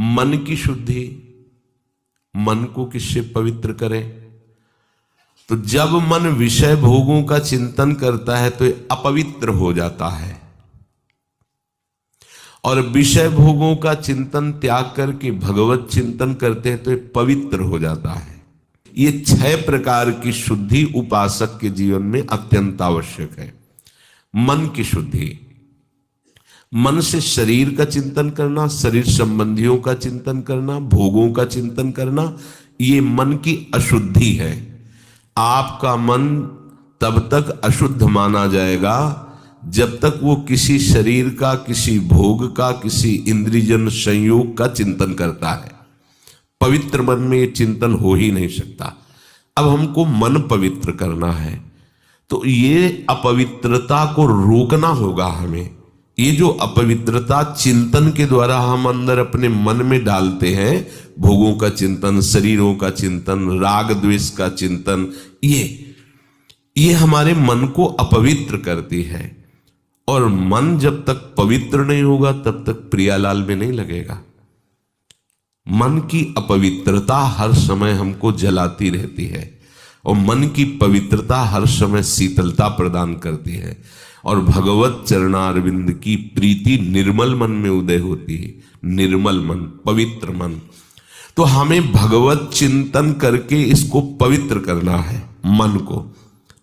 मन की शुद्धि, मन को किससे पवित्र करें? तो जब मन विषय भोगों का चिंतन करता है तो ये अपवित्र हो जाता है, और विषय भोगों का चिंतन त्याग करके भगवत चिंतन करते हैं तो ये पवित्र हो जाता है। ये 6 प्रकार की शुद्धि उपासक के जीवन में अत्यंत आवश्यक है। मन की शुद्धि, मन से शरीर का चिंतन करना, शरीर संबंधियों का चिंतन करना, भोगों का चिंतन करना, ये मन की अशुद्धि है। आपका मन तब तक अशुद्ध माना जाएगा जब तक वो किसी शरीर का, किसी भोग का, किसी इंद्रियजन संयोग का चिंतन करता है। पवित्र मन में ये चिंतन हो ही नहीं सकता। अब हमको मन पवित्र करना है तो ये अपवित्रता को रोकना होगा हमें। ये जो अपवित्रता चिंतन के द्वारा हम अंदर अपने मन में डालते हैं, भोगों का चिंतन, शरीरों का चिंतन, राग द्वेष का चिंतन, ये हमारे मन को अपवित्र करती है। और मन जब तक पवित्र नहीं होगा तब तक प्रियालाल में नहीं लगेगा। मन की अपवित्रता हर समय हमको जलाती रहती है और मन की पवित्रता हर समय शीतलता प्रदान करती है। और भगवत चरणारविंद की प्रीति निर्मल मन में उदय होती है। निर्मल मन, पवित्र मन। तो हमें भगवत चिंतन करके इसको पवित्र करना है, मन को।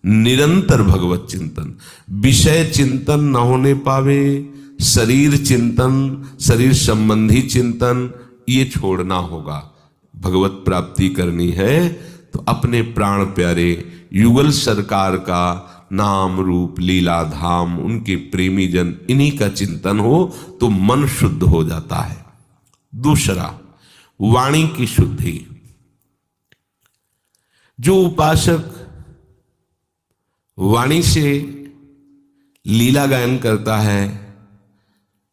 निरंतर भगवत चिंतन, विषय चिंतन न होने पावे, शरीर चिंतन, शरीर संबंधी चिंतन, ये छोड़ना होगा। भगवत प्राप्ति करनी है तो अपने प्राण प्यारे युगल सरकार का नाम रूप लीला धाम, उनके प्रेमी जन, इन्हीं का चिंतन हो तो मन शुद्ध हो जाता है। दूसरा, वाणी की शुद्धि। जो उपासक वाणी से लीला गायन करता है,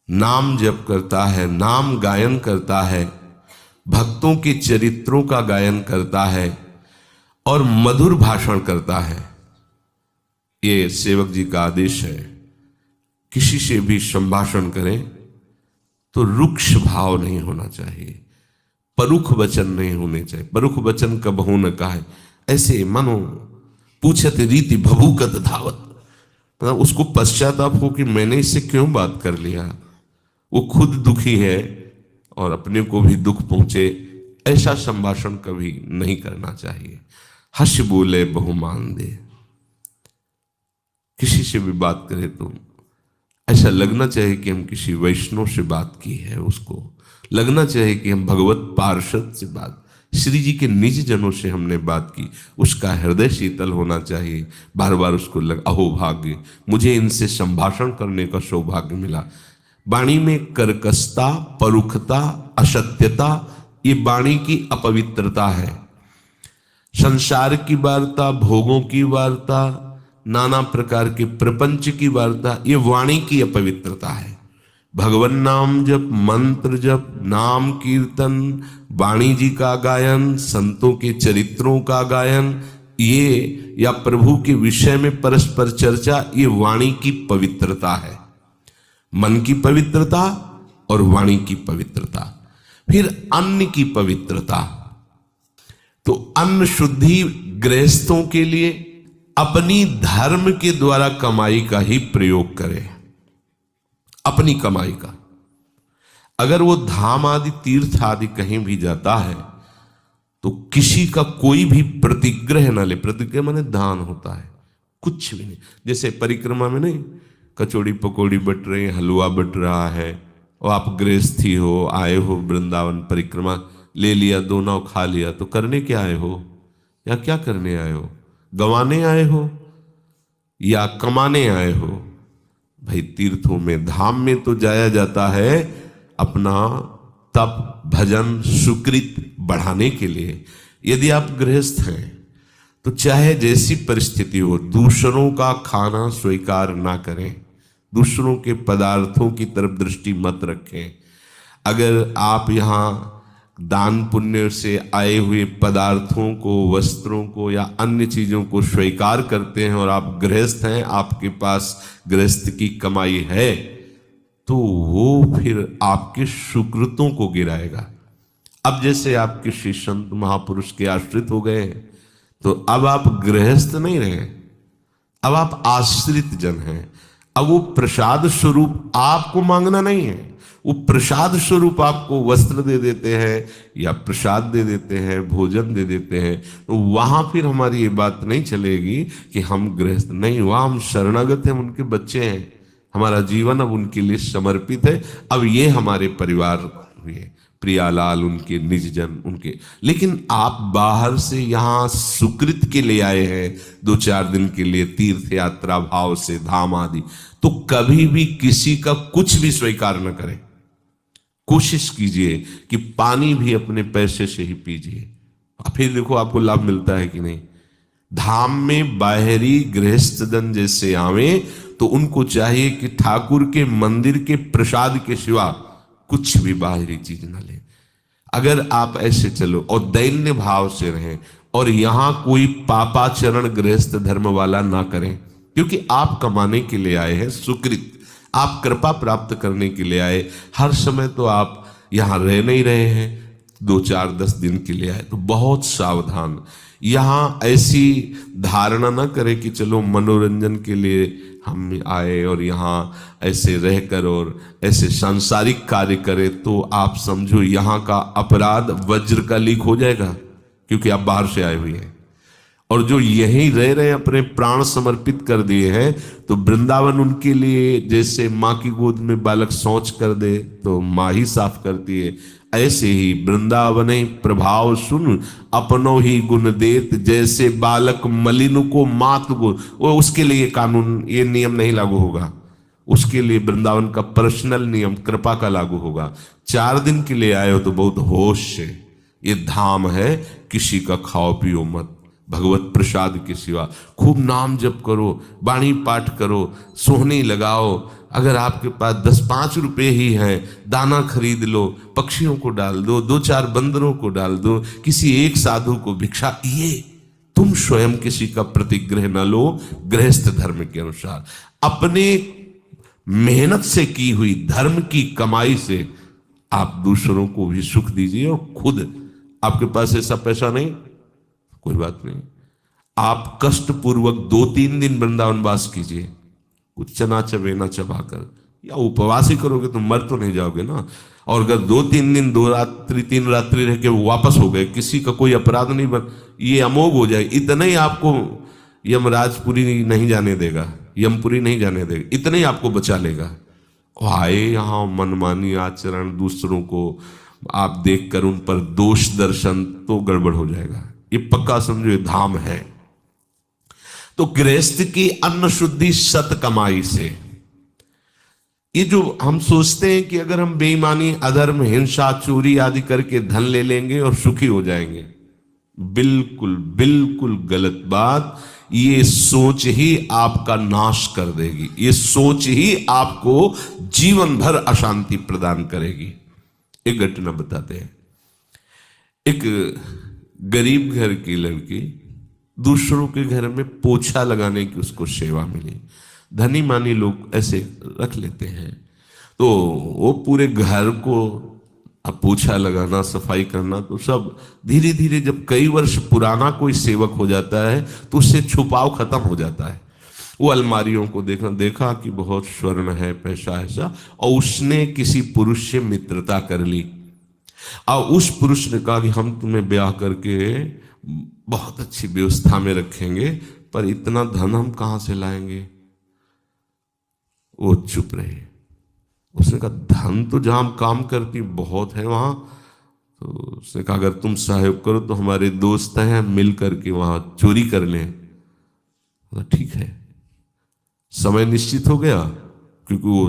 नाम जप करता है, नाम गायन करता है, भक्तों के चरित्रों का गायन करता है और मधुर भाषण करता है, ये सेवक जी का आदेश है। किसी से भी संभाषण करें तो रुक्ष भाव नहीं होना चाहिए, परुख वचन नहीं होने चाहिए। परुख वचन कबहू न कहे, ऐसे मानो पूछत रीति भभूकत धावत, मतलब उसको पश्चाताप हो कि मैंने इससे क्यों बात कर लिया। वो खुद दुखी है और अपने को भी दुख पहुंचे, ऐसा संभाषण कभी नहीं करना चाहिए। हंस बोले बहुमान दे। किसी से भी बात करें तो ऐसा लगना चाहिए कि हम किसी वैष्णव से बात की है, उसको लगना चाहिए कि हम भगवत पार्षद से बात, श्री जी के निज जनों से हमने बात की, उसका हृदय शीतल होना चाहिए। बार बार उसको लग, अहो भाग्य, मुझे इनसे संभाषण करने का सौभाग्य मिला। वाणी में कर्कशता, परुखता, असत्यता, ये वाणी की अपवित्रता है। संसार की वार्ता, भोगों की वार्ता, नाना प्रकार के प्रपंच की वार्ता, ये वाणी की अपवित्रता है। भगवान नाम जप, मंत्र जप, नाम कीर्तन, वाणी जी का गायन, संतों के चरित्रों का गायन, ये या प्रभु के विषय में परस्पर चर्चा, ये वाणी की पवित्रता है। मन की पवित्रता और वाणी की पवित्रता। फिर अन्न की पवित्रता। तो अन्न शुद्धि गृहस्थों के लिए अपनी धर्म के द्वारा कमाई का ही प्रयोग करें, अपनी कमाई का। अगर वो धाम आदि, तीर्थ आदि कहीं भी जाता है तो किसी का कोई भी प्रतिग्रह ना ले। प्रतिग्रह माने दान होता है, कुछ भी नहीं। जैसे परिक्रमा में नहीं, कचौड़ी पकौड़ी बट रही है, हलवा बट रहा है, और आप गृहस्थी हो, आए हो वृंदावन परिक्रमा, ले लिया, दो नाव खा लिया, तो करने क्या आए हो या क्या करने आए हो? गंवाने आए हो या कमाने आए हो? भाई तीर्थों में, धाम में तो जाया जाता है अपना तप, भजन, सुकृत बढ़ाने के लिए। यदि आप गृहस्थ हैं तो चाहे जैसी परिस्थिति हो, दूसरों का खाना स्वीकार ना करें, दूसरों के पदार्थों की तरफ दृष्टि मत रखें। अगर आप यहाँ दान पुण्य से आए हुए पदार्थों को, वस्त्रों को या अन्य चीजों को स्वीकार करते हैं और आप गृहस्थ हैं, आपके पास गृहस्थ की कमाई है, तो वो फिर आपके सुकृतों को गिराएगा। अब जैसे आप किसी संत महापुरुष के आश्रित हो गए हैं, तो अब आप गृहस्थ नहीं रहे, अब आप आश्रित जन हैं। अब वो प्रसाद स्वरूप आपको मांगना नहीं है, वो प्रसाद स्वरूप आपको वस्त्र दे देते हैं या प्रसाद दे देते हैं, भोजन दे देते हैं। तो वहां फिर हमारी ये बात नहीं चलेगी कि हम गृहस्थ नहीं, वहां हम शरणागत हैं, उनके बच्चे हैं, हमारा जीवन अब उनके लिए समर्पित है। अब ये हमारे परिवार हुए, प्रियालाल, उनके निज जन, उनके। लेकिन आप बाहर से यहाँ सुकृत के लिए आए हैं 2-4 दिन के लिए, तीर्थ यात्रा भाव से, धाम आदि, तो कभी भी किसी का कुछ भी स्वीकार न करें। कोशिश कीजिए कि पानी भी अपने पैसे से ही पीजिए, फिर देखो आपको लाभ मिलता है कि नहीं। धाम में बाहरी गृहस्थ जन जैसे आवे तो उनको चाहिए कि ठाकुर के मंदिर के प्रसाद के सिवा कुछ भी बाहरी चीज ना ले। अगर आप ऐसे चलो और दैन्य भाव से रहें, और यहां कोई पापाचरण गृहस्थ धर्म वाला ना करें, क्योंकि आप कमाने के लिए आए हैं सुकृत, आप कृपा प्राप्त करने के लिए आए। हर समय तो आप यहां रह नहीं रहे हैं, 2-4-10 दिन के लिए आए, तो बहुत सावधान। यहां ऐसी धारणा ना करें कि चलो मनोरंजन के लिए हम आए और यहाँ ऐसे रहकर और ऐसे सांसारिक कार्य करें, तो आप समझो यहाँ का अपराध वज्र का लीक हो जाएगा, क्योंकि आप बाहर से आए हुए हैं। और जो यहीं रह रहे अपने प्राण समर्पित कर दिए हैं, तो वृंदावन उनके लिए जैसे माँ की गोद में बालक शौच कर दे तो माँ ही साफ करती है, ऐसे ही वृंदावन प्रभाव सुन अपनो ही गुण देत, जैसे बालक मलिन को मात को, वो उसके लिए कानून, ये नियम नहीं लागू होगा, उसके लिए वृंदावन का पर्सनल नियम कृपा का लागू होगा। 4 दिन के लिए आए हो तो बहुत होश से, ये धाम है, किसी का खाओ पियो मत, भगवत प्रसाद के सिवा खूब नाम जप करो, वाणी पाठ करो, सोहनी लगाओ। अगर आपके पास 10-5 रुपए ही हैं, दाना खरीद लो, पक्षियों को डाल दो, 2-4 बंदरों को डाल दो, किसी एक साधु को भिक्षा, ये तुम स्वयं किसी का प्रतिग्रह न लो। गृहस्थ धर्म के अनुसार अपने मेहनत से की हुई धर्म की कमाई से आप दूसरों को भी सुख दीजिए, और खुद आपके पास ऐसा पैसा नहीं, कोई बात नहीं, आप कष्ट पूर्वक 2-3 दिन वृंदावन वास कीजिए, कुछ चना चबेना चबाकर, या उपवास ही करोगे तो मर तो नहीं जाओगे ना। और अगर 2-3 दिन 2 रात्रि 3 रात्रि रह के वापस हो गए, किसी का कोई अपराध नहीं बन, ये अमोघ हो जाए, इतना ही आपको यमराजपुरी नहीं जाने देगा, यमपुरी नहीं जाने देगा, इतना ही आपको बचा लेगा। आए यहाँ मनमानी आचरण, दूसरों को आप देखकर उन पर दोष दर्शन, तो गड़बड़ हो जाएगा। ये पक्का समझो, ये धाम है। तो गृहस्थ की अन्न शुद्धि सत कमाई से। ये जो हम सोचते हैं कि अगर हम बेईमानी, अधर्म, हिंसा, चोरी आदि करके धन ले लेंगे और सुखी हो जाएंगे, बिल्कुल बिल्कुल गलत बात। ये सोच ही आपका नाश कर देगी, ये सोच ही आपको जीवन भर अशांति प्रदान करेगी। एक घटना बताते हैं। एक गरीब घर की लड़की दूसरों के घर में पोछा लगाने की उसको सेवा मिली। धनी मानी लोग ऐसे रख लेते हैं, तो वो पूरे घर को अब पोछा लगाना, सफाई करना, तो सब धीरे धीरे जब कई वर्ष पुराना कोई सेवक हो जाता है तो उससे छुपाव खत्म हो जाता है। वो अलमारियों को देखा कि बहुत स्वर्ण है, पैसा ऐसा, और उसने किसी पुरुष से मित्रता कर ली। और उस पुरुष ने कहा कि हम तुम्हें ब्याह करके बहुत अच्छी व्यवस्था में रखेंगे, पर इतना धन हम कहां से लाएंगे। वो चुप रहे। उसने कहा धन तो जहां हम काम करती बहुत है वहां। तो उसने कहा अगर तुम सहयोग करो तो हमारे दोस्त हैं, मिल करके वहां चोरी कर लें। ठीक है। समय निश्चित हो गया, क्योंकि वो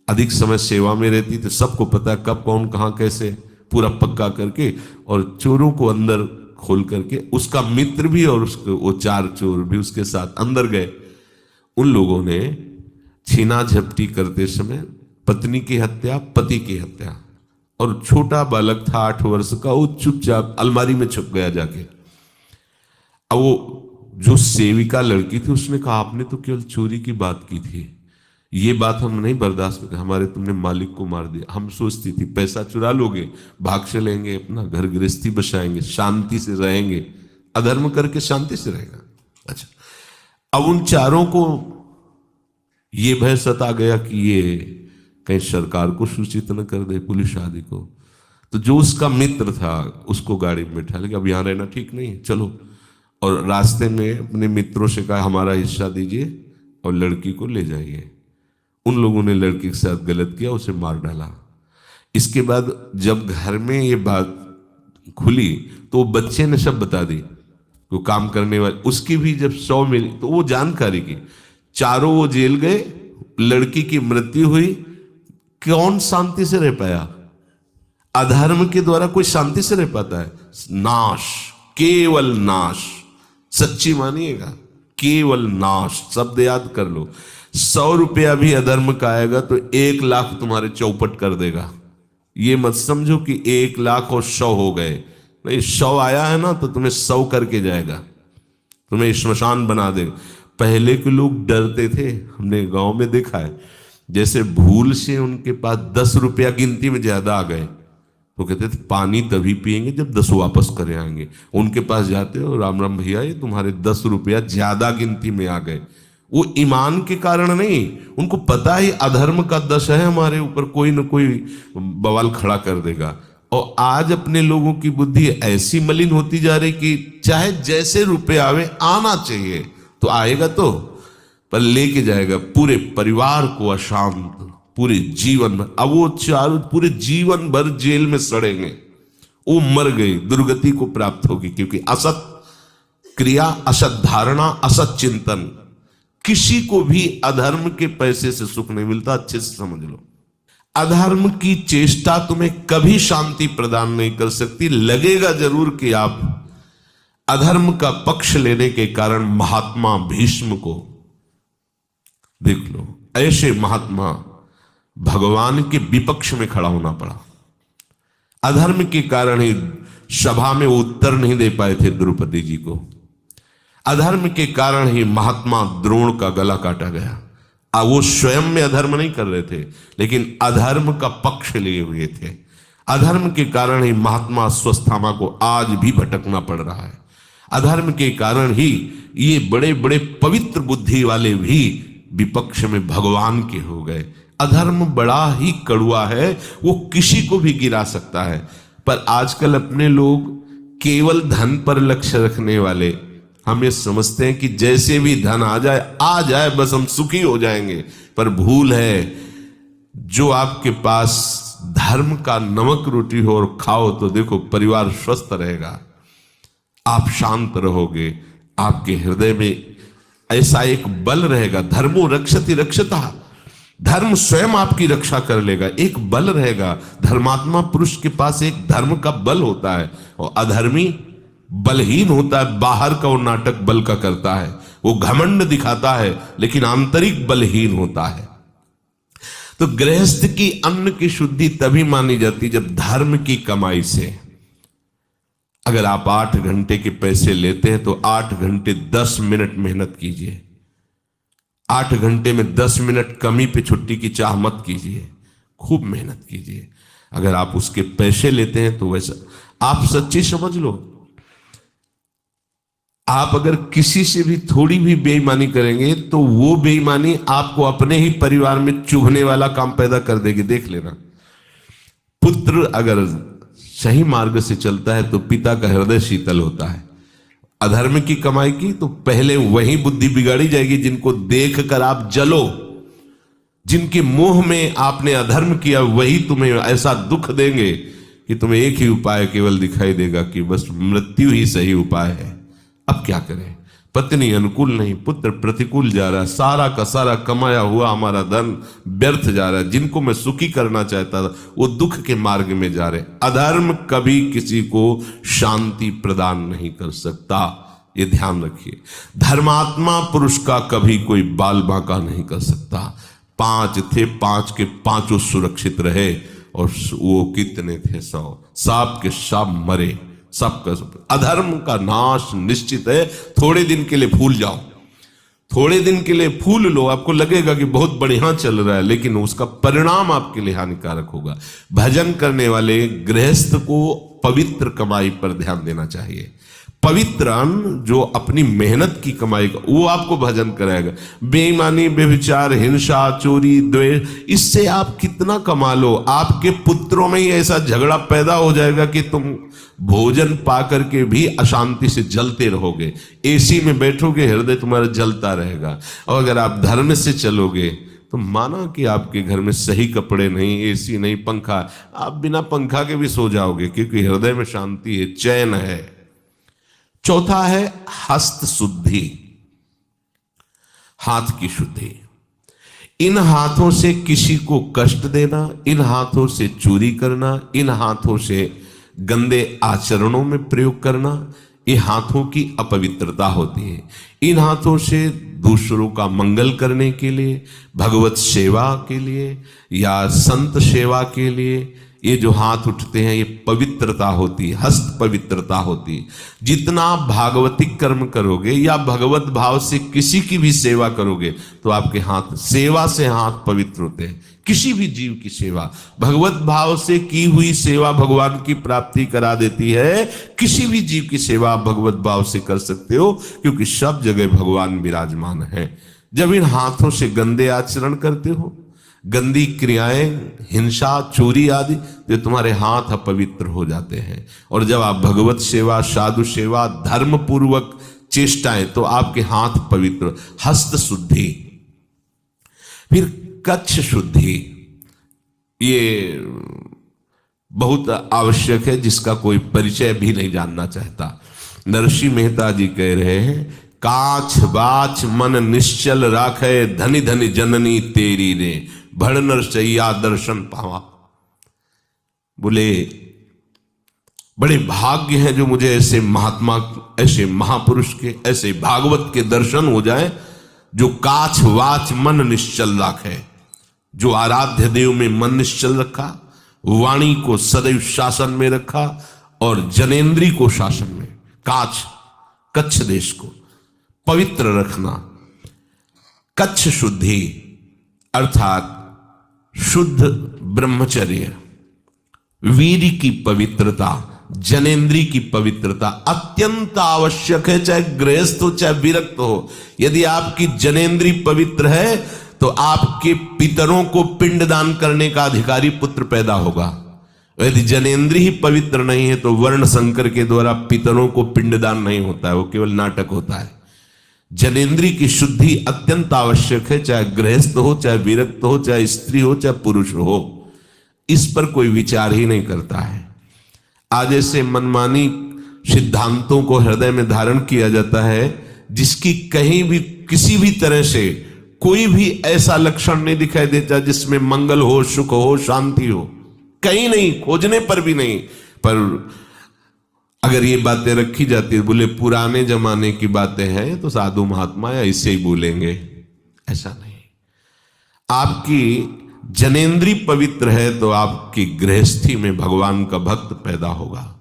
अधिक समय सेवा में रहती, तो सबको पता है कब कौन कहां कैसे, पूरा पक्का करके, और चोरों को अंदर खोल करके, उसका मित्र भी और उसके वो 4 चोर भी उसके साथ अंदर गए। उन लोगों ने छीना झपटी करते समय पत्नी की हत्या, पति की हत्या, और छोटा बालक था 8 वर्ष का, वो चुपचाप अलमारी में छुप गया जाके। अब वो जो सेविका लड़की थी उसने कहा आपने तो केवल चोरी की बात की थी, ये बात हम नहीं बर्दाश्त करते, हमारे तुमने मालिक को मार दिया। हम सोचती थी पैसा चुरा लोगे, भाग चलेंगे, अपना घर गृहस्थी बसाएंगे, शांति से रहेंगे। अधर्म करके शांति से रहेगा। अच्छा, अब उन चारों को ये भय सता गया कि ये कहीं सरकार को सूचित न कर दे, पुलिस आदि को। तो जो उसका मित्र था उसको गाड़ी में बैठा लिया, अब यहाँ रहना ठीक नहीं है, चलो। और रास्ते में अपने मित्रों से कहा हमारा हिस्सा दीजिए और लड़की को ले जाइए। उन लोगों ने लड़की के साथ गलत किया, उसे मार डाला। इसके बाद जब घर में ये बात खुली तो बच्चे ने सब बता दी, वो काम करने वाले, उसकी भी जब 100 मिली तो वो जानकारी की। चारों वो जेल गए, लड़की की मृत्यु हुई। कौन शांति से रह पाया? अधर्म के द्वारा कोई शांति से रह पाता है? नाश, केवल नाश। सच्ची मानिएगा, केवल नाश। शब्द याद कर लो। 100 रुपया भी अधर्म का आएगा तो 1 लाख तुम्हारे चौपट कर देगा। ये मत समझो कि 1 लाख और 100 हो गए, नहीं, 100 आया है ना तो तुम्हें 100 करके जाएगा, तुम्हें श्मशान बना देगा। पहले के लोग डरते थे, हमने गांव में देखा है, जैसे भूल से उनके पास 10 रुपया गिनती में ज्यादा आ गए तो कहते थे पानी तभी पिएंगे जब 10 वापस करे आएंगे। उनके पास जाते हो, राम राम भैया, ये तुम्हारे 10 रुपया ज्यादा गिनती में आ गए। वो ईमान के कारण नहीं, उनको पता ही अधर्म का दश है हमारे ऊपर, कोई न कोई बवाल खड़ा कर देगा। और आज अपने लोगों की बुद्धि ऐसी मलिन होती जा रही कि चाहे जैसे रुपए आवे, आना चाहिए तो आएगा, तो पर लेके जाएगा पूरे परिवार को अशांत, पूरे जीवन भर। अब वो चारों पूरे जीवन भर जेल में सड़ेंगे। वो मर गई, दुर्गति को प्राप्त होगी, क्योंकि असत क्रिया, असत धारणा, असत चिंतन। किसी को भी अधर्म के पैसे से सुख नहीं मिलता, अच्छे से समझ लो। अधर्म की चेष्टा तुम्हें कभी शांति प्रदान नहीं कर सकती। लगेगा जरूर कि आप अधर्म का पक्ष लेने के कारण महात्मा भीष्म को देख लो, ऐसे महात्मा भगवान के विपक्ष में खड़ा होना पड़ा। अधर्म के कारण ही सभा में उत्तर नहीं दे पाए थे द्रौपदी जी को। अधर्म के कारण ही महात्मा द्रोण का गला काटा गया। वो स्वयं में अधर्म नहीं कर रहे थे, लेकिन अधर्म का पक्ष लिए हुए थे। अधर्म के कारण ही महात्मा अश्वत्थामा को आज भी भटकना पड़ रहा है। अधर्म के कारण ही ये बड़े बड़े पवित्र बुद्धि वाले भी विपक्ष में भगवान के हो गए। अधर्म बड़ा ही कड़वा है, वो किसी को भी गिरा सकता है। पर आजकल अपने लोग केवल धन पर लक्ष्य रखने वाले, हम ये समझते हैं कि जैसे भी धन आ जाए बस हम सुखी हो जाएंगे। पर भूल है, जो आपके पास धर्म का नमक रोटी हो और खाओ तो देखो परिवार स्वस्थ रहेगा, आप शांत रहोगे, आपके हृदय में ऐसा एक बल रहेगा। धर्मो रक्षति रक्षता, धर्म स्वयं आपकी रक्षा कर लेगा। एक बल रहेगा, धर्मात्मा पुरुष के पास एक धर्म का बल होता है। और अधर्मी बलहीन होता है, बाहर का वो नाटक बल का करता है, वो घमंड दिखाता है, लेकिन आंतरिक बलहीन होता है। तो गृहस्थ की अन्न की शुद्धि तभी मानी जाती जब धर्म की कमाई से। अगर आप 8 घंटे के पैसे लेते हैं तो 8 घंटे 10 मिनट मेहनत कीजिए। 8 घंटे में 10 मिनट कमी पे छुट्टी की चाह मत कीजिए, खूब मेहनत कीजिए। अगर आप उसके पैसे लेते हैं तो वैसा आप सच्ची समझ लो, आप अगर किसी से भी थोड़ी भी बेईमानी करेंगे तो वो बेईमानी आपको अपने ही परिवार में चुभने वाला काम पैदा कर देगी। देख लेना, पुत्र अगर सही मार्ग से चलता है तो पिता का हृदय शीतल होता है। अधर्म की कमाई की तो पहले वही बुद्धि बिगाड़ी जाएगी जिनको देखकर आप जलो, जिनके मोह में आपने अधर्म किया वही तुम्हें ऐसा दुख देंगे कि तुम्हें एक ही उपाय केवल दिखाई देगा कि बस मृत्यु ही सही उपाय है। अब क्या करें? पत्नी अनुकूल नहीं, पुत्र प्रतिकूल जा रहा है, सारा का सारा कमाया हुआ हमारा धन व्यर्थ जा रहा है। जिनको मैं सुखी करना चाहता था वो दुख के मार्ग में जा रहे। अधर्म कभी किसी को शांति प्रदान नहीं कर सकता, ये ध्यान रखिए। धर्मात्मा पुरुष का कभी कोई बाल बांका नहीं कर सकता। 5 थे, 5 के 5 सुरक्षित रहे, और वो कितने थे? 100। सांप के सांप मरे, सबका सब। अधर्म का नाश निश्चित है, थोड़े दिन के लिए भूल जाओ, थोड़े दिन के लिए फूल लो, आपको लगेगा कि बहुत बढ़िया चल रहा है, लेकिन उसका परिणाम आपके लिए हानिकारक होगा। भजन करने वाले गृहस्थ को पवित्र कमाई पर ध्यान देना चाहिए। पवित्र अन्न जो अपनी मेहनत की कमाई का, वो आपको भजन कराएगा। बेईमानी, व्यभिचार, हिंसा, चोरी, द्वेष, इससे आप कितना कमा लो, आपके पुत्रों में ही ऐसा झगड़ा पैदा हो जाएगा कि तुम भोजन पा करके भी अशांति से जलते रहोगे। एसी में बैठोगे, हृदय तुम्हारा जलता रहेगा। और अगर आप धर्म से चलोगे तो माना कि आपके घर में सही कपड़े नहीं, एसी नहीं, पंखा, आप बिना पंखा के भी सो जाओगे, क्योंकि हृदय में शांति है, चैन है। चौथा है हस्त शुद्धि, हाथ की शुद्धि। इन हाथों से किसी को कष्ट देना, इन हाथों से चोरी करना, इन हाथों से गंदे आचरणों में प्रयोग करना, ये हाथों की अपवित्रता होती है। इन हाथों से दूसरों का मंगल करने के लिए, भगवत सेवा के लिए या संत सेवा के लिए ये जो हाथ उठते हैं, ये पवित्रता होती है, हस्त पवित्रता होती है। जितना भागवतिक कर्म करोगे या भगवत भाव से किसी की भी सेवा करोगे तो आपके हाथ, सेवा से हाथ पवित्र होते हैं। किसी भी जीव की सेवा, भगवत भाव से की हुई सेवा भगवान की प्राप्ति करा देती है। किसी भी जीव की सेवा आप भगवत भाव से कर सकते हो, क्योंकि सब जगह भगवान विराजमान है। जब इन हाथों से गंदे आचरण करते हो, गंदी क्रियाएं, हिंसा, चोरी आदि, जो तुम्हारे हाथ अपवित्र हो जाते हैं। और जब आप भगवत सेवा, साधु सेवा, धर्म पूर्वक चेष्टाएं, तो आपके हाथ पवित्र, हस्त शुद्धि। फिर कच्छ शुद्धि, ये बहुत आवश्यक है, जिसका कोई परिचय भी नहीं जानना चाहता। नरसिंह मेहता जी कह रहे हैं, काछ बाछ मन निश्चल राखे, धनी धनी जननी तेरी रे, भड़ नरसैया दर्शन पावा। बोले बड़े भाग्य हैं जो मुझे ऐसे महात्मा, ऐसे महापुरुष के, ऐसे भागवत के दर्शन हो जाए, जो काछ वाच मन निश्चल राखे, जो आराध्य देव में मन निश्चल रखा, वाणी को सदैव शासन में रखा और जनेन्द्री को शासन में, काछ कच्छ देश को पवित्र रखना। कच्छ शुद्धि अर्थात शुद्ध ब्रह्मचर्य, वीर की पवित्रता, जनेन्द्री की पवित्रता अत्यंत आवश्यक है, चाहे गृहस्थ हो चाहे विरक्त हो। यदि आपकी जनेन्द्री पवित्र है तो आपके पितरों को पिंडदान करने का अधिकारी पुत्र पैदा होगा। यदि जनेन्द्री ही पवित्र नहीं है तो वर्ण संकर के द्वारा पितरों को पिंडदान नहीं होता है, वो केवल नाटक होता है। जनेन्द्री की शुद्धि अत्यंत आवश्यक है, चाहे गृहस्थ हो, चाहे विरक्त हो, चाहे स्त्री हो, चाहे पुरुष हो। इस पर कोई विचार ही नहीं करता है। आज ऐसे मनमानी सिद्धांतों को हृदय में धारण किया जाता है, जिसकी कहीं भी किसी भी तरह से कोई भी ऐसा लक्षण नहीं दिखाई देता जिसमें मंगल हो, सुख हो, शांति हो, कहीं नहीं, खोजने पर भी नहीं। पर अगर ये बातें रखी जाती है, बोले पुराने जमाने की बातें हैं तो साधु महात्मा या इससे ही बोलेंगे, ऐसा नहीं। आपकी जनेन्द्री पवित्र है तो आपकी गृहस्थी में भगवान का भक्त पैदा होगा।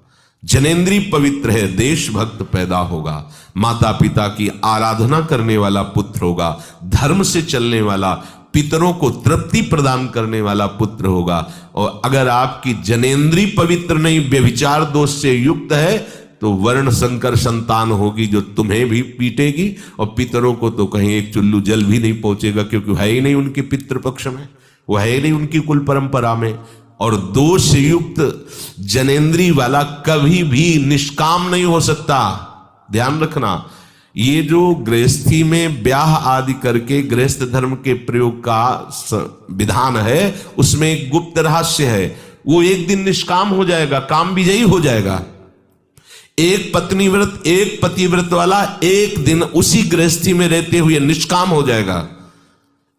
जनेन्द्री पवित्र है, देशभक्त पैदा होगा, माता पिता की आराधना करने वाला पुत्र होगा, धर्म से चलने वाला, पितरों को तृप्ति प्रदान करने वाला पुत्र होगा। और अगर आपकी जनेन्द्री पवित्र नहीं, व्यभिचार दोष से युक्त है, तो वर्ण संकर संतान होगी जो तुम्हें भी पीटेगी और पितरों को तो कहीं एक चुल्लू जल भी नहीं पहुंचेगा, क्योंकि है ही नहीं उनके पितृपक्ष में, वो है ही नहीं उनकी कुल परंपरा में। और दोष युक्त जनेन्द्री वाला कभी भी निष्काम नहीं हो सकता। ध्यान रखना, ये जो गृहस्थी में ब्याह आदि करके गृहस्थ धर्म के प्रयोग का विधान है, उसमें एक गुप्त रहस्य है। वो एक दिन निष्काम हो जाएगा, काम विजयी हो जाएगा। एक पत्नी व्रत, एक पतिव्रत वाला एक दिन उसी गृहस्थी में रहते हुए निष्काम हो जाएगा,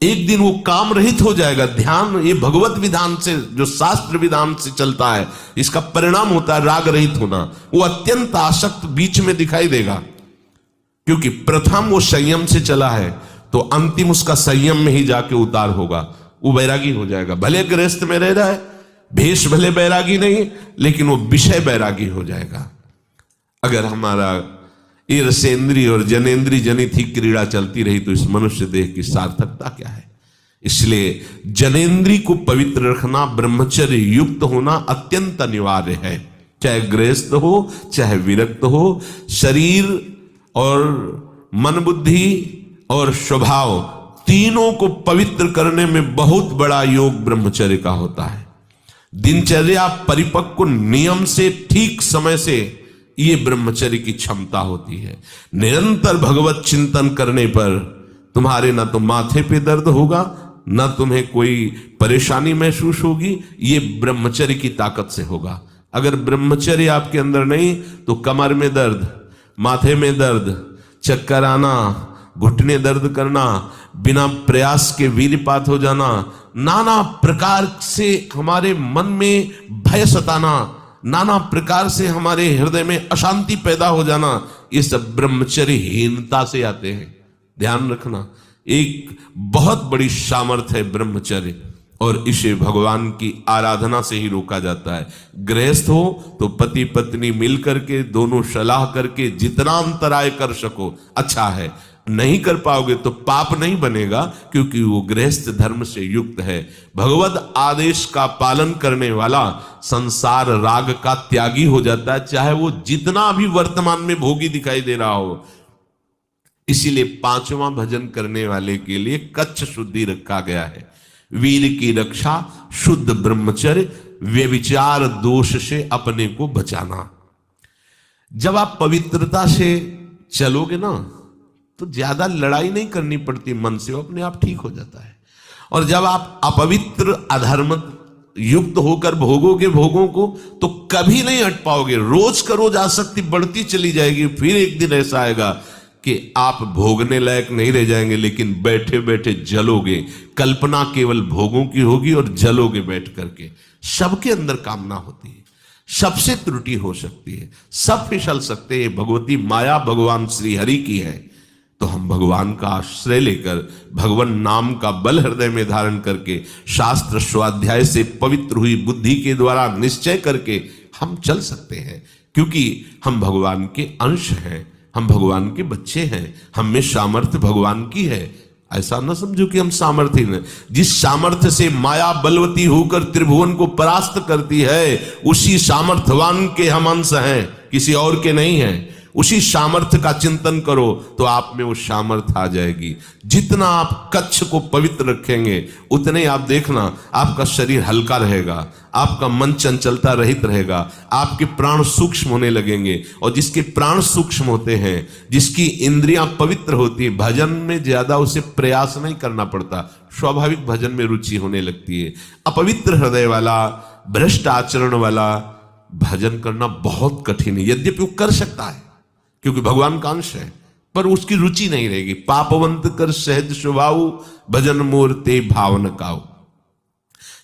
एक दिन वो काम रहित हो जाएगा। ध्यान, ये भगवत विधान से, जो शास्त्र विधान से चलता है, इसका परिणाम होता है राग रहित होना। वो अत्यंत आसक्त बीच में दिखाई देगा, क्योंकि प्रथम वो संयम से चला है तो अंतिम उसका संयम में ही जाके उतार होगा, वो बैरागी हो जाएगा। भले गृहस्थ में रह रहा है, भेष भले बैरागी नहीं, लेकिन वो विषय बैरागी हो जाएगा। अगर हमारा ये रसेंद्री और जनेन्द्री जनित ही क्रीड़ा चलती रही तो इस मनुष्य देह की सार्थकता क्या है। इसलिए जनेन्द्री को पवित्र रखना, ब्रह्मचर्य युक्त होना अत्यंत अनिवार्य है। चाहे गृहस्थ हो चाहे विरक्त हो, शरीर और मन बुद्धि और स्वभाव तीनों को पवित्र करने में बहुत बड़ा योग ब्रह्मचर्य का होता है। दिनचर्या परिपक्व नियम से ठीक समय से ये ब्रह्मचर्य की क्षमता होती है। निरंतर भगवत चिंतन करने पर तुम्हारे ना तो माथे पे दर्द होगा, ना तुम्हें कोई परेशानी महसूस होगी। ये ब्रह्मचर्य की ताकत से होगा। अगर ब्रह्मचर्य आपके अंदर नहीं तो कमर में दर्द, माथे में दर्द, चक्कर आना, घुटने दर्द करना, बिना प्रयास के वीरपात हो जाना, नाना प्रकार से हमारे मन में भय सताना, नाना प्रकार से हमारे हृदय में अशांति पैदा हो जाना, ये सब ब्रह्मचर्यहीनता से आते हैं। ध्यान रखना, एक बहुत बड़ी सामर्थ्य है ब्रह्मचर्य, और इसे भगवान की आराधना से ही रोका जाता है। गृहस्थ हो तो पति पत्नी मिल करके दोनों सलाह करके जितना अंतराय कर सको अच्छा है। नहीं कर पाओगे तो पाप नहीं बनेगा, क्योंकि वो गृहस्थ धर्म से युक्त है। भगवत आदेश का पालन करने वाला संसार राग का त्यागी हो जाता है, चाहे वो जितना भी वर्तमान में भोगी दिखाई दे रहा हो। इसीलिए पांचवा भजन करने वाले के लिए कच्छ शुद्धि रखा गया है। वीर की रक्षा, शुद्ध ब्रह्मचर्य, व्यभिचार दोष से अपने को बचाना। जब आप पवित्रता से चलोगे ना तो ज्यादा लड़ाई नहीं करनी पड़ती मन से, वो अपने आप ठीक हो जाता है। और जब आप अपवित्र अधर्म युक्त होकर भोगोगे भोगों को तो कभी नहीं हट पाओगे। रोज का रोज आसक्ति बढ़ती चली जाएगी। फिर एक दिन ऐसा आएगा कि आप भोगने लायक नहीं रह जाएंगे, लेकिन बैठे बैठे जलोगे। कल्पना केवल भोगों की होगी और जलोगे बैठ करके। सबके अंदर कामना होती है, सबसे त्रुटि हो सकती है, सब फिसल सकते हैं। भगवती माया भगवान श्री हरि की है। तो हम भगवान का आश्रय लेकर, भगवान नाम का बल हृदय में धारण करके, शास्त्र स्वाध्याय से पवित्र हुई बुद्धि के द्वारा निश्चय करके हम चल सकते हैं, क्योंकि हम भगवान के अंश हैं, हम भगवान के बच्चे हैं। हम में सामर्थ्य भगवान की है। ऐसा न समझो कि हम सामर्थ्य न, जिस सामर्थ्य से माया बलवती होकर त्रिभुवन को परास्त करती है, उसी सामर्थ्यवान के हम अंश हैं, किसी और के नहीं हैं। उसी सामर्थ्य का चिंतन करो तो आप में वो सामर्थ्य आ जाएगी। जितना आप कच्छ को पवित्र रखेंगे उतने आप देखना आपका शरीर हल्का रहेगा, आपका मन चंचलता रहित रहेगा, आपके प्राण सूक्ष्म होने लगेंगे। और जिसके प्राण सूक्ष्म होते हैं, जिसकी इंद्रियां पवित्र होती है, भजन में ज्यादा उसे प्रयास नहीं करना पड़ता, स्वाभाविक भजन में रुचि होने लगती है। अपवित्र हृदय वाला, भ्रष्ट आचरण वाला भजन करना बहुत कठिन है। यद्यपि वो कर सकता है क्योंकि भगवान का अंश है, पर उसकी रुचि नहीं रहेगी। पापवंत कर सहज स्वभाव, भजन मूर्ति भावन काऊ।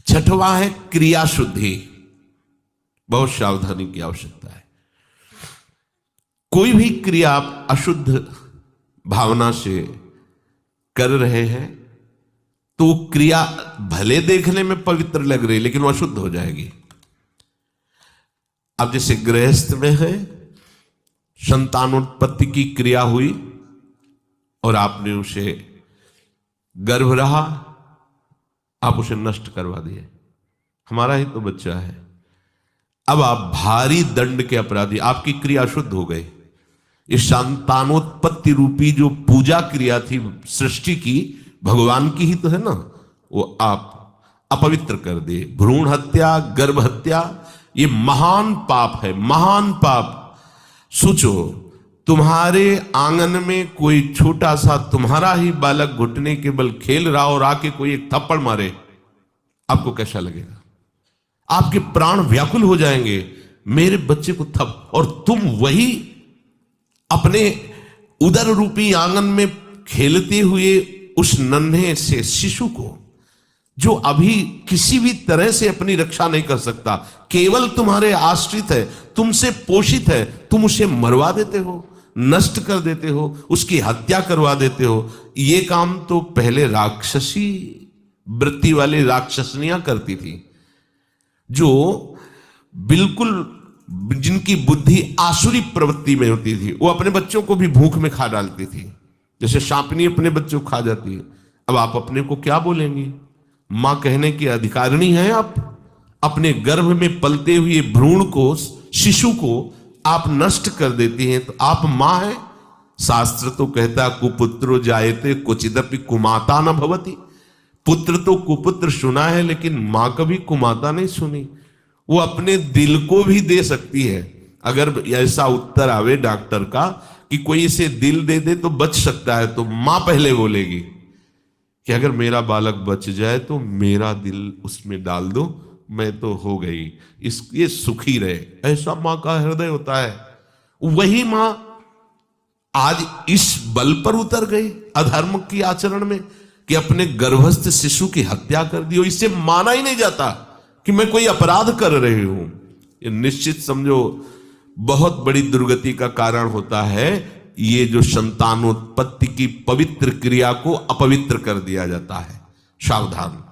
छठवां है क्रिया शुद्धि। बहुत सावधानी की आवश्यकता है। कोई भी क्रिया आप अशुद्ध भावना से कर रहे हैं तो वो क्रिया भले देखने में पवित्र लग रही लेकिन वो अशुद्ध हो जाएगी। अब जैसे गृहस्थ में है, संतानोत्पत्ति की क्रिया हुई और आपने उसे गर्भ रहा, आप उसे नष्ट करवा दिए। हमारा ही तो बच्चा है। अब आप भारी दंड के अपराधी, आपकी क्रिया शुद्ध हो गई। इस संतानोत्पत्ति रूपी जो पूजा क्रिया थी सृष्टि की, भगवान की ही तो है ना, वो आप अपवित्र कर दिए। भ्रूण हत्या, गर्भ हत्या, ये महान पाप है, महान पाप। सोचो, तुम्हारे आंगन में कोई छोटा सा तुम्हारा ही बालक घुटने के बल खेल रहा और आके कोई एक थप्पड़ मारे, आपको कैसा लगेगा? आपके प्राण व्याकुल हो जाएंगे, मेरे बच्चे को और तुम वही अपने उदर रूपी आंगन में खेलते हुए उस नन्हे से शिशु को, जो अभी किसी भी तरह से अपनी रक्षा नहीं कर सकता, केवल तुम्हारे आश्रित है, तुमसे पोषित है, तुम उसे मरवा देते हो, नष्ट कर देते हो, उसकी हत्या करवा देते हो। ये काम तो पहले राक्षसी वृत्ति वाली राक्षसनियां करती थी, जो बिल्कुल जिनकी बुद्धि आसुरी प्रवृत्ति में होती थी, वो अपने बच्चों को भी भूख में खा डालती थी, जैसे सांपनी अपने बच्चों को खा जाती है। अब आप अपने को क्या बोलेंगी? मां कहने की अधिकारिणी है आप। अपने गर्भ में पलते हुए भ्रूण को, शिशु को आप नष्ट कर देती हैं, तो आप मां हैं? शास्त्र तो कहता कुपुत्रो जायते क्वचिदपि कुमाता न भवति। पुत्र तो कुपुत्र सुना है, लेकिन मां कभी कुमाता नहीं सुनी। वो अपने दिल को भी दे सकती है। अगर ऐसा उत्तर आवे डॉक्टर का कि कोई इसे दिल दे दे तो बच सकता है, तो मां पहले बोलेगी कि अगर मेरा बालक बच जाए तो मेरा दिल उसमें डाल दो, मैं तो हो गई, ये सुखी रहे। ऐसा मां का हृदय होता है। वही मां आज इस बल पर उतर गई अधर्म की आचरण में कि अपने गर्भस्थ शिशु की हत्या कर दी, और इससे माना ही नहीं जाता कि मैं कोई अपराध कर रही हूं। ये निश्चित समझो बहुत बड़ी दुर्गति का कारण होता है। ये जो संतानोत्पत्ति की पवित्र क्रिया को अपवित्र कर दिया जाता है। सावधान।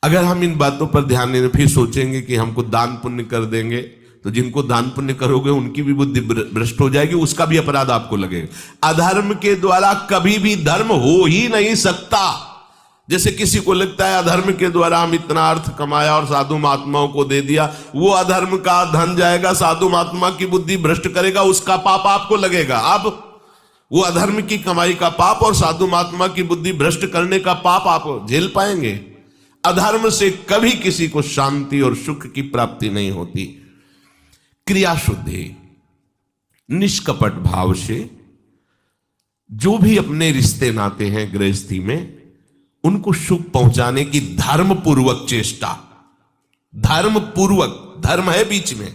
अगर हम इन बातों पर ध्यान नहीं, फिर सोचेंगे कि हमको दान पुण्य कर देंगे, तो जिनको दान पुण्य करोगे उनकी भी बुद्धि भ्रष्ट हो जाएगी, उसका भी अपराध आपको लगेगा। अधर्म के द्वारा कभी भी धर्म हो ही नहीं सकता। जैसे किसी को लगता है अधर्म के द्वारा हम इतना अर्थ कमाया और साधु महात्माओं को दे दिया, वो अधर्म का धन जाएगा, साधु महात्मा की बुद्धि भ्रष्ट करेगा, उसका पाप आपको लगेगा। अब वो अधर्म की कमाई का पाप और साधु महात्मा की बुद्धि भ्रष्ट करने का पाप आप झेल पाएंगे? अधर्म से कभी किसी को शांति और सुख की प्राप्ति नहीं होती। क्रिया शुद्धि, निष्कपट भाव से जो भी अपने रिश्ते नाते हैं गृहस्थी में, उनको सुख पहुंचाने की धर्म पूर्वक चेष्टा। धर्म पूर्वक, धर्म है बीच में।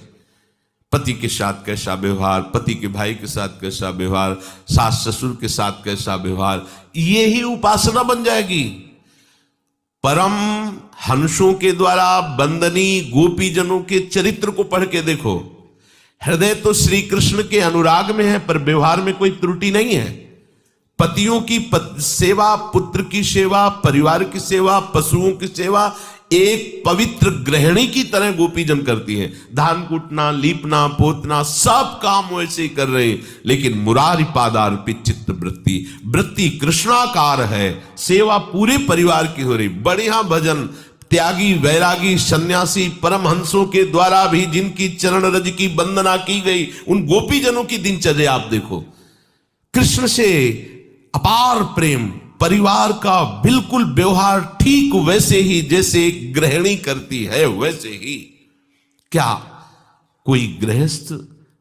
पति के साथ कैसा व्यवहार, पति के भाई के साथ कैसा व्यवहार, सास ससुर के साथ कैसा व्यवहार, ये ही उपासना बन जाएगी। परम हंसों के द्वारा बंदनी गोपी जनों के चरित्र को पढ़ के देखो। हृदय तो श्री कृष्ण के अनुराग में है, पर व्यवहार में कोई त्रुटि नहीं है। पतियों की सेवा, पुत्र की सेवा, परिवार की सेवा, पशुओं की सेवा एक पवित्र गृहिणी की तरह गोपीजन करती है। धान कूटना, लीपना, पोतना, सब काम वैसे ही कर रहे हैं, लेकिन मुरारी पादार्पित चित्त वृत्ति, वृत्ति कृष्णाकार है। सेवा पूरे परिवार की हो रही। बढ़िया भजन, त्यागी, वैरागी, सन्यासी, परमहंसों के द्वारा भी जिनकी चरण रज की वंदना की गई, उन गोपीजनों की दिनचर्या आप देखो। कृष्ण से अपार प्रेम, परिवार का बिल्कुल व्यवहार ठीक वैसे ही जैसे एक गृहिणी करती है, वैसे ही। क्या कोई गृहस्थ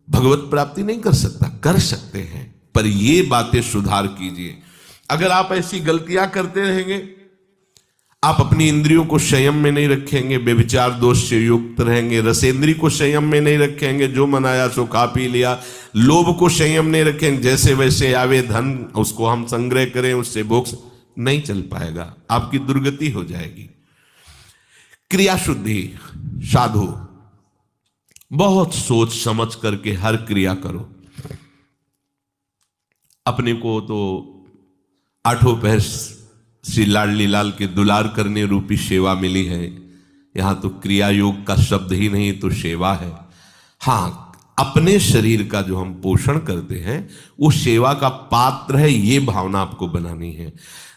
भगवत प्राप्ति नहीं कर सकता? कर सकते हैं, पर ये बातें सुधार कीजिए। अगर आप ऐसी गलतियां करते रहेंगे, आप अपनी इंद्रियों को संयम में नहीं रखेंगे, व्यभिचार दोष से युक्त रहेंगे, रसेंद्री को संयम में नहीं रखेंगे, जो मन आया सो खा पी लिया, लोभ को संयम नहीं रखेंगे, जैसे वैसे आवे धन उसको हम संग्रह करें, उससे भोग नहीं चल पाएगा, आपकी दुर्गति हो जाएगी। क्रिया शुद्धि, साधु बहुत सोच समझ करके हर क्रिया करो। अपने को तो आठों पहर श्री लाडली लाल के दुलार करने रूपी सेवा मिली है। यहां तो क्रिया योग का शब्द ही नहीं, तो सेवा है। हाँ, अपने शरीर का जो हम पोषण करते हैं वो सेवा का पात्र है, ये भावना आपको बनानी है।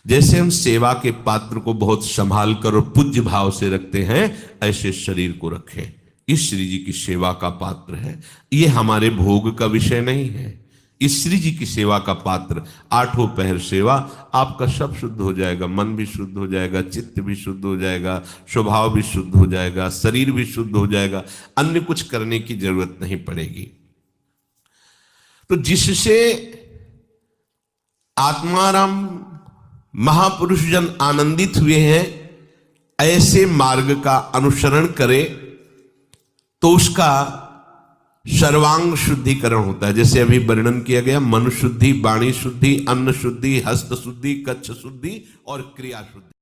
जैसे हम सेवा के पात्र को बहुत संभाल कर और पूज्य भाव से रखते हैं, ऐसे शरीर को रखें। इस श्री जी की सेवा का पात्र है, ये हमारे भोग का विषय नहीं है। इस श्री जी की सेवा का पात्र, आठों पहर सेवा, आपका सब शुद्ध हो जाएगा, मन भी शुद्ध हो जाएगा, चित्त भी शुद्ध हो जाएगा, स्वभाव भी शुद्ध हो जाएगा, शरीर भी शुद्ध हो जाएगा, अन्य कुछ करने की जरूरत नहीं पड़ेगी। तो जिससे आत्माराम महापुरुष जन आनंदित हुए हैं, ऐसे मार्ग का अनुसरण करें तो उसका सर्वांग शुद्धिकरण होता है। जैसे अभी वर्णन किया गया, मन शुद्धि, वाणी शुद्धि, अन्न शुद्धि, हस्त शुद्धि, कच्छ शुद्धि और क्रिया शुद्धि।